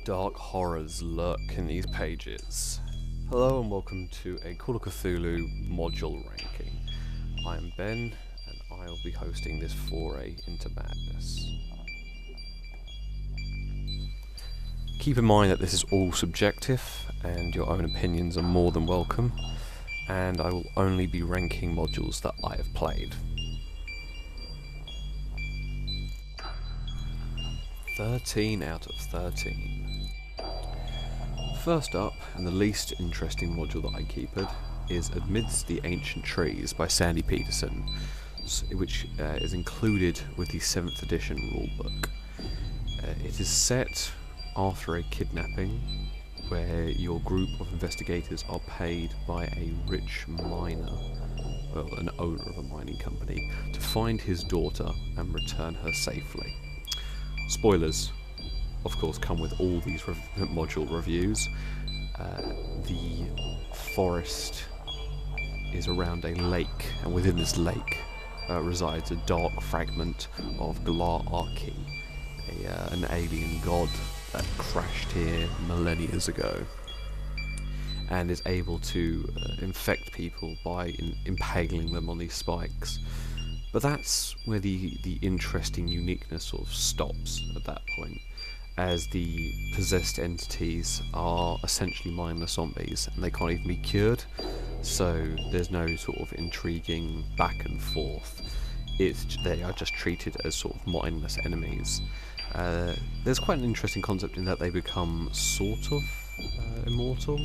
dark horrors lurk in these pages. Hello and welcome to a Call of Cthulhu module ranking. I am Ben and I'll be hosting this foray into madness. Keep in mind that this is all subjective and your own opinions are more than welcome, and I will only be ranking modules that I have played. 13 out of 13. First up, and the least interesting module that I keeped, is Amidst the Ancient Trees by Sandy Peterson, which is included with the 7th edition rulebook. It is set after a kidnapping where your group of investigators are paid by a rich miner, well, an owner of a mining company, to find his daughter and return her safely. Spoilers, of course, come with all these module reviews. The forest is around a lake, and within this lake resides a dark fragment of Glar-Arki, an alien god that crashed here millennia ago, and is able to infect people by impaling them on these spikes. But that's where the interesting uniqueness sort of stops at that point, as the possessed entities are essentially mindless zombies and they can't even be cured, so there's no sort of intriguing back and forth. They are just treated as sort of mindless enemies. There's quite an interesting concept in that they become sort of immortal,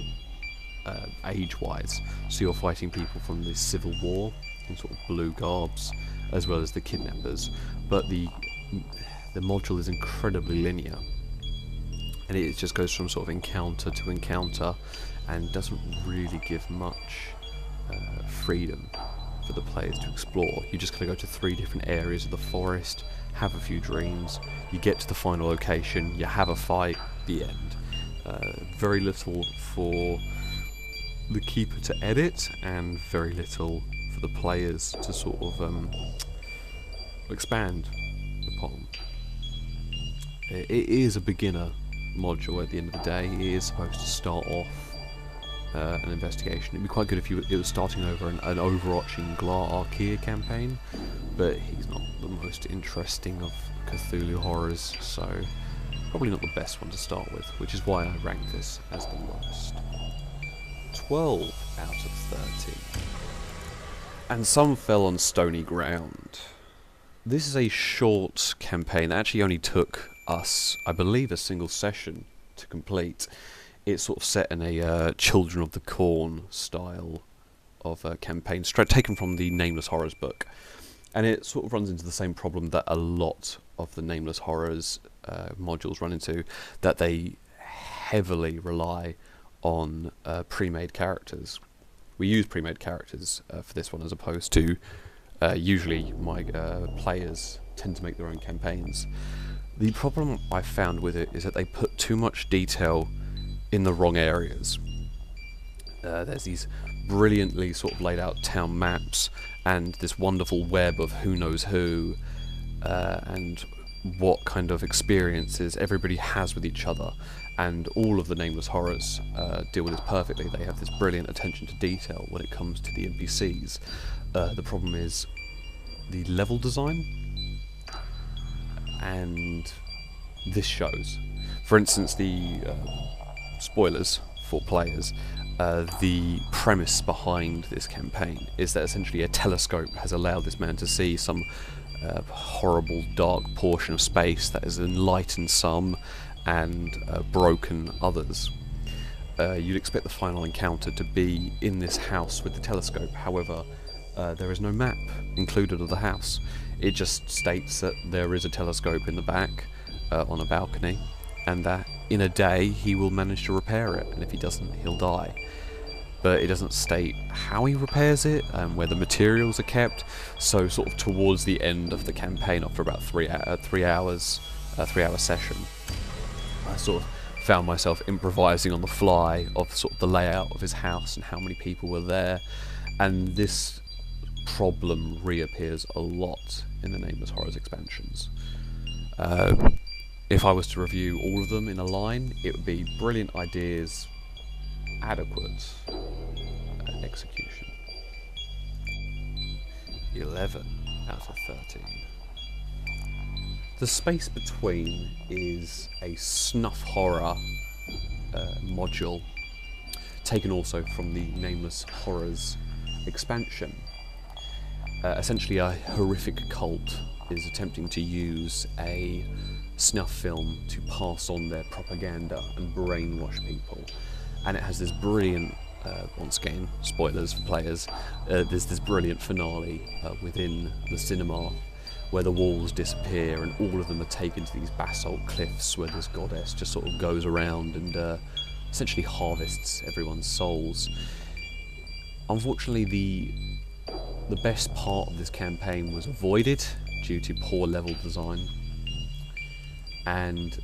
age-wise, so you're fighting people from the Civil War in sort of blue garbs, as well as the kidnappers, but the module is incredibly linear, and it just goes from sort of encounter to encounter and doesn't really give much freedom for the players to explore. You just kind of go to 3 different areas of the forest, have a few dreams, you get to the final location, you have a fight, the end. Very little for the keeper to edit, and very little for the players to sort of expand upon. It is a beginner module at the end of the day. It is supposed to start off an investigation. It'd be quite good if it was starting over an overarching Glar-Arki campaign, but he's not the most interesting of Cthulhu horrors, so probably not the best one to start with, which is why I rank this as the lowest. 12 out of 13. And some fell on stony ground. This is a short campaign that actually only took us, I believe, a single session to complete. It's sort of set in a Children of the Corn style of a campaign, taken from the Nameless Horrors book. And it sort of runs into the same problem that a lot of the Nameless Horrors modules run into, that they heavily rely on pre-made characters. We use pre-made characters for this one, as opposed to usually my players tend to make their own campaigns. The problem I found with it is that they put too much detail in the wrong areas. There's these brilliantly sort of laid out town maps and this wonderful web of who knows who and what kind of experiences everybody has with each other, and all of the Nameless Horrors deal with this perfectly. They have this brilliant attention to detail when it comes to the NPCs. The problem is the level design, and this shows. For instance, the spoilers for players, the premise behind this campaign is that essentially a telescope has allowed this man to see some horrible dark portion of space that has enlightened some and broken others. You'd expect the final encounter to be in this house with the telescope. However, there is no map included of the house. It just states that there is a telescope in the back on a balcony, and that in a day he will manage to repair it, and if he doesn't, he'll die. But it doesn't state how he repairs it and where the materials are kept. So sort of towards the end of the campaign, after about 3 hours, 3-hour session, I sort of found myself improvising on the fly of sort of the layout of his house and how many people were there, and this problem reappears a lot in the Nameless Horrors expansions. if I was to review all of them in a line, it would be brilliant ideas, adequate execution. 11 out of 13. The space between is a snuff horror module, taken also from the Nameless Horrors expansion. Essentially, a horrific cult is attempting to use a snuff film to pass on their propaganda and brainwash people. And it has this brilliant, once again, spoilers for players, there's this brilliant finale within the cinema where the walls disappear and all of them are taken to these basalt cliffs where this goddess just sort of goes around and essentially harvests everyone's souls. Unfortunately, the best part of this campaign was avoided due to poor level design, and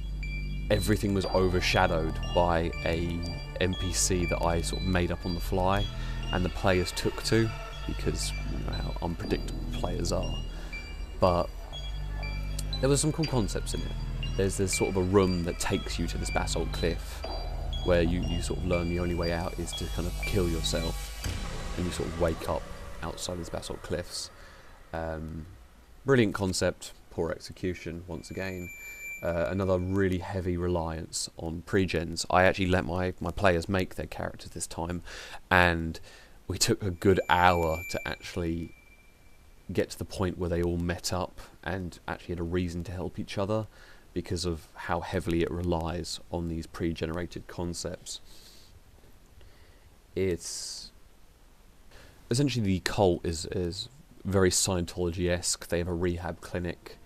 everything was overshadowed by a NPC that I sort of made up on the fly, and the players took to, because you know how unpredictable players are. But there were some cool concepts in it. There's sort of a room that takes you to this basalt cliff, where you sort of learn the only way out is to kind of kill yourself, and you sort of wake up outside these basalt cliffs. Brilliant concept, poor execution once again. Another really heavy reliance on pre-gens. I actually let my players make their characters this time, and we took a good hour to actually get to the point where they all met up and actually had a reason to help each other, because of how heavily it relies on these pre-generated concepts. It's essentially, the cult is very Scientology-esque. They have a rehab clinic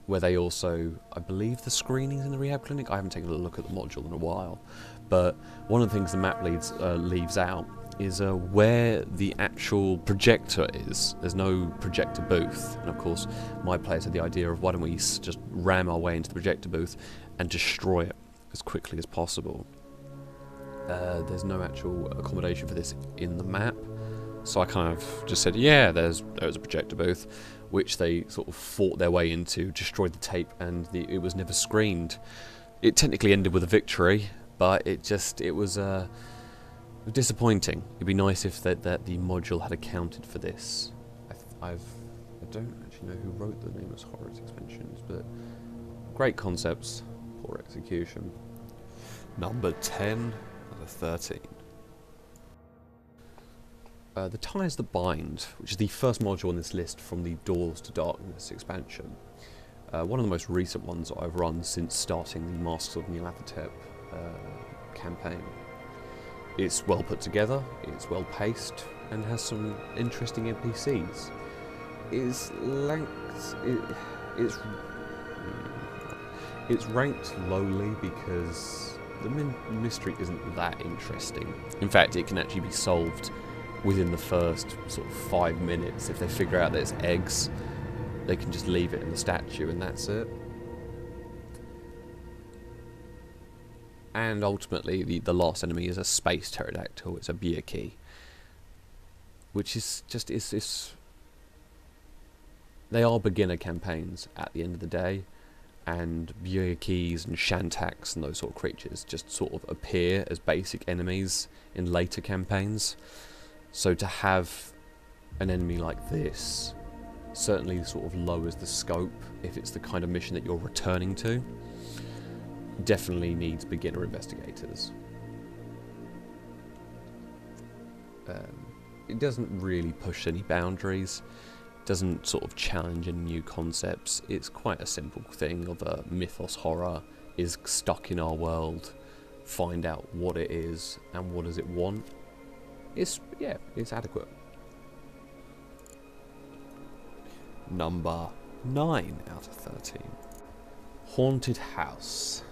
where they also, I believe, the screenings in the rehab clinic. I haven't taken a look at the module in a while, but one of the things the map leaves out is where the actual projector is. There's no projector booth, and of course my players had the idea of, why don't we just ram our way into the projector booth and destroy it as quickly as possible. There's no actual accommodation for this in the map, so I kind of just said, yeah, there's a projector booth, which they sort of fought their way into, destroyed the tape, and it was never screened. It technically ended with a victory, but it was disappointing. It'd be nice if that the module had accounted for this. I don't actually know who wrote the Nameless Horrors expansions, but great concepts, poor execution. Number 10 out of 13. The Ties That Bind, which is the first module on this list from the Doors to Darkness expansion. One of the most recent ones that I've run since starting the Masks of Nyarlathotep campaign. It's well put together, it's well paced, and has some interesting NPCs. It's ranked lowly because the mystery isn't that interesting. In fact, it can actually be solved within the first sort of 5 minutes. If they figure out that it's eggs, they can just leave it in the statue and that's it. And ultimately, the last enemy is a space pterodactyl. It's a Byakhee, which is just they are beginner campaigns at the end of the day, and Byakhees and Shantaks and those sort of creatures just sort of appear as basic enemies in later campaigns. So to have an enemy like this certainly sort of lowers the scope if it's the kind of mission that you're returning to. Definitely needs beginner investigators. It doesn't really push any boundaries, doesn't sort of challenge any new concepts. It's quite a simple thing of a mythos horror is stuck in our world, find out what it is and what does it want. It's adequate. Number 9 out of 13. Haunted House.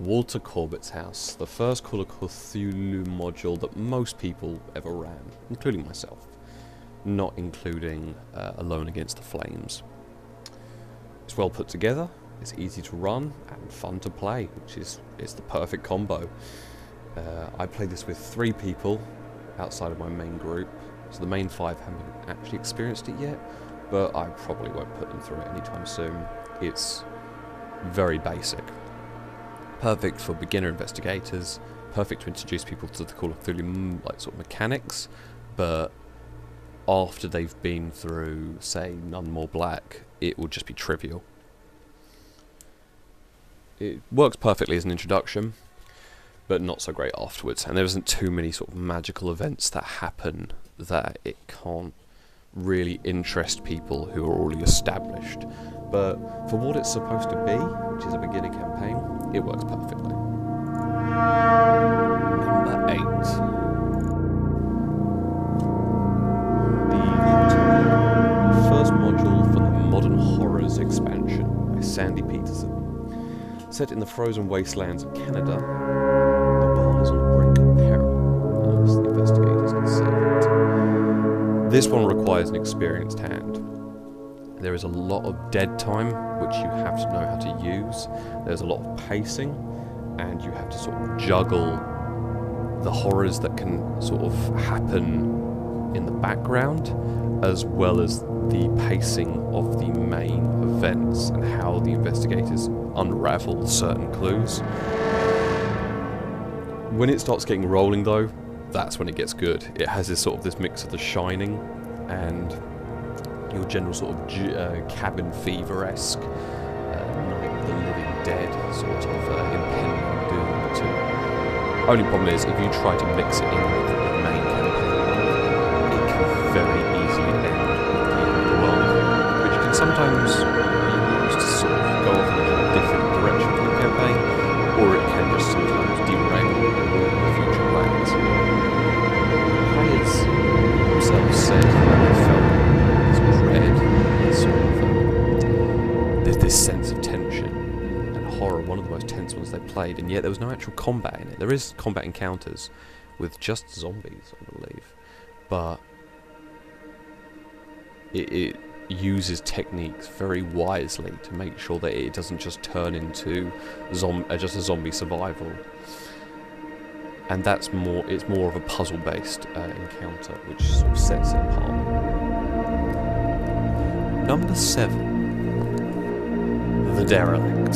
Walter Corbett's house, the first Call of Cthulhu module that most people ever ran, including myself, not including Alone Against the Flames. It's well put together, it's easy to run, and fun to play, which is the perfect combo. I played this with 3 people outside of my main group, so the main 5 haven't actually experienced it yet, but I probably won't put them through it anytime soon. It's very basic. Perfect for beginner investigators, perfect to introduce people to the Call of Cthulhu like sort of mechanics, but after they've been through, say, None More Black, it will just be trivial. It works perfectly as an introduction, but not so great afterwards, and there isn't too many sort of magical events that happen that it can't really interest people who are already established. But for what it's supposed to be, which is a beginner campaign, it works perfectly. Number 8. The first module for the Modern Horrors expansion by Sandy Peterson. Set in the frozen wastelands of Canada, the world is on the brink of peril, as the investigators can see it. This one requires an experienced hand. There is a lot of dead time, which you have to know how to use. There's a lot of pacing, and you have to sort of juggle the horrors that can sort of happen in the background, as well as the pacing of the main events and how the investigators unravel certain clues. When it starts getting rolling though, that's when it gets good. It has this mix of The Shining and your general sort of cabin fever-esque Night of the Living Dead sort of impending doom to. Only problem is, if you try to mix it in with the main campaign, it can very easily end with the end of the world, which can sometimes be used to sort of go off in a different direction for the campaign, or it can just sometimes derail the future plans. Players themselves said that they felt this dread, there's this sense of tension and horror, one of the most tense ones they played, and yet there was no actual combat in it. There is combat encounters with just zombies, I believe, but it uses techniques very wisely to make sure that it doesn't just turn into just a zombie survival. And it's more of a puzzle-based encounter, which sort of sets it apart. Number 7. The Derelict.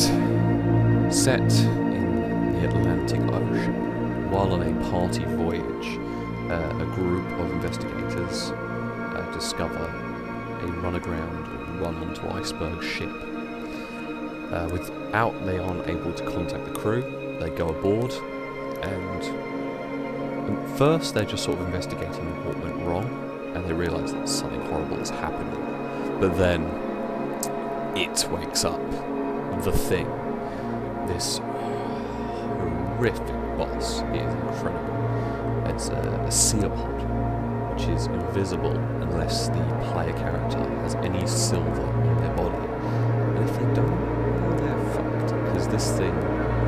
Set in the Atlantic Ocean, while on a party voyage, a group of investigators discover a run-aground, run-onto iceberg ship. They aren't able to contact the crew. They go aboard, and at first they're just sort of investigating what went wrong, and they realise that something horrible is happening. But then it wakes up. The Thing. This horrific boss. It is incredible. It's a ceopod, which is invisible unless the player character has any silver on their body. And if they don't, they're fucked, because this thing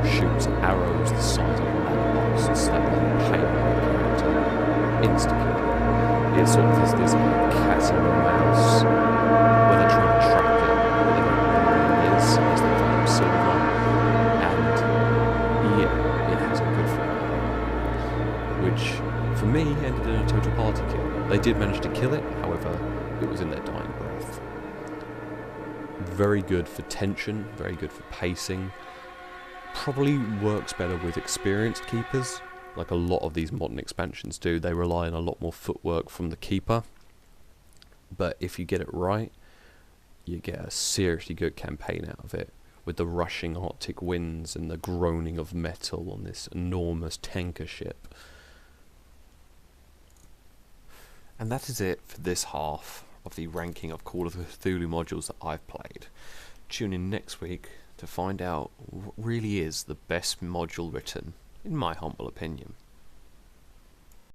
shoots arrows the size of a matchbox and slap them impale the character instantly. It's sort of this cat and mouse where they're trying to trap it, but they don't know where it is as they find silver. And yeah, it has a good flavor, which for me ended in a total party kill. They did manage to kill it, however, it was in their dying breath. Very good for tension, very good for pacing. Probably works better with experienced keepers, like a lot of these modern expansions do. They rely on a lot more footwork from the keeper, but if you get it right, you get a seriously good campaign out of it, with the rushing Arctic winds and the groaning of metal on this enormous tanker ship. And that is it for this half of the ranking of Call of Cthulhu modules that I've played. Tune in next week to find out what really is the best module written, in my humble opinion.